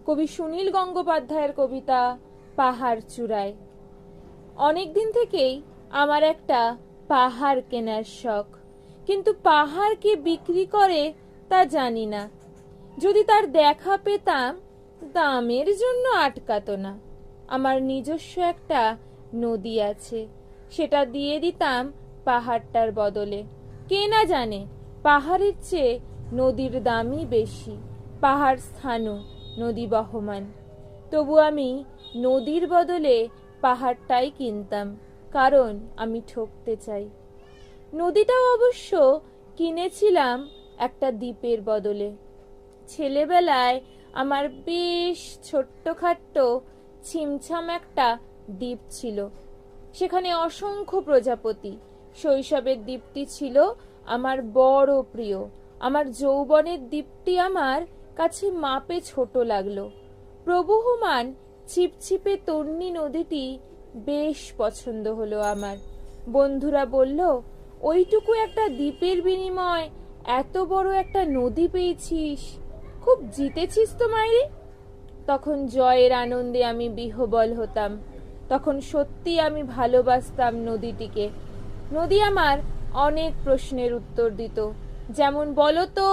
কবি সুনীল গঙ্গোপাধ্যায়ের কবিতা পাহাড় চূড়ায়। অনেক দিন থেকেই আমার একটা পাহাড় কেনার শখ, কিন্তু পাহাড় কে বিক্রি করে তা জানি না। যদি তার দেখা পেতাম, দামের জন্য আটকাতো না। আমার নিজস্ব একটা নদী আছে, সেটা দিয়ে দিতাম পাহাড়টার বদলে। কে না জানে পাহাড়ের চেয়ে নদীর দামই বেশি। পাহাড় স্থানু, নদী বহমান। তবু আমি নদীর বদলে পাহাড়টাই কিনতাম, কারণ আমি ঠকতে চাই। নদীটাও অবশ্য কিনেছিলাম একটা দ্বীপের বদলে। ছেলেবেলায় আমার বেশ ছোট্টখাট্ট ছিমছাম একটা দ্বীপ ছিল, সেখানে অসংখ্য প্রজাপতি। শৈশবের দ্বীপটি ছিল আমার বড় প্রিয়। আমার যৌবনের দ্বীপটি আমার কাছে মাপে ছোট লাগলো। প্রবহমান ছিপছিপে তন্নি নদীটি বেশ পছন্দ হলো আমার। বন্ধুরা বলল, ওইটুকু একটা দ্বীপের বিনিময় এত বড় একটা নদী পেয়েছিস, খুব জিতেছিস তো মাইরি। তখন জয়ের আনন্দে আমি বিহ্বল হতাম। তখন সত্যি আমি ভালোবাসতাম নদীটিকে। নদী আমার অনেক প্রশ্নের উত্তর দিত, যেমন বলো তো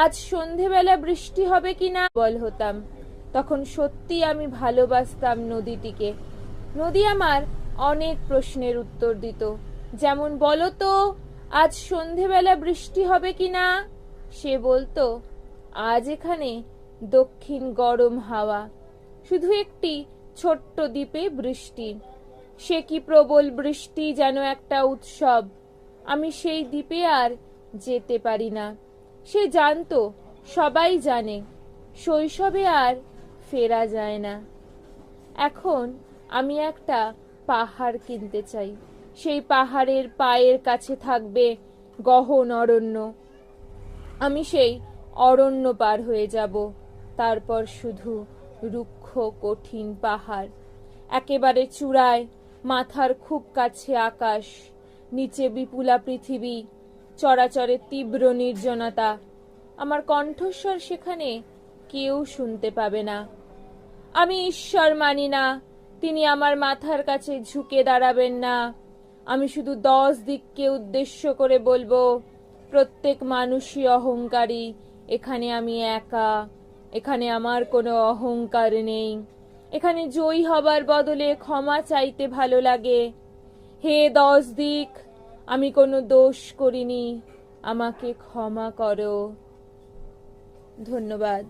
আজ সন্ধেবেলা বৃষ্টি হবে কিনা বল হতাম। তখন সত্যি আমি ভালোবাসতাম নদীটিকে। নদী আমার অনেক প্রশ্নের উত্তর দিত, যেমন বলো তো আজ সন্ধেবেলা বৃষ্টি হবে কিনা। সে বলতো, আজ এখানে দক্ষিণ গরম হাওয়া, শুধু একটি ছোট্ট দ্বীপে বৃষ্টি। সে কি প্রবল বৃষ্টি, যেন একটা উৎসব। আমি সেই দ্বীপে আর যেতে পারি না। সে জানতো, সবাই জানে, শৈশবে আর ফেরা যায় না। এখন আমি একটা পাহাড় কিনতে চাই। সেই পাহাড়ের পায়ের কাছে থাকবে গহন অরণ্য। আমি সেই অরণ্য পার হয়ে যাব, তারপর শুধু রুক্ষ কঠিন পাহাড়। একেবারে চূড়ায় মাথার খুব কাছে আকাশ, নিচে বিপুলা পৃথিবী, চরাচরে তীব্র নির্জনতা। আমার কণ্ঠস্বর সেখানে কেউ শুনতে পাবে না। আমি ঈশ্বর মানি না, তিনি আমার মাথার কাছে ঝুঁকে দাঁড়াবেন না। আমি শুধু 10 দিককে উদ্দেশ্য করে বলবো, প্রত্যেক মানুষই অহংকারী। এখানে আমি একা, এখানে আমার কোনো অহংকার নেই। এখানে জয়ী হবার বদলে ক্ষমা চাইতে ভালো লাগে। হে 10 দিক, আমি কোনো দোষ করিনি, আমাকে ক্ষমা করো। ধন্যবাদ।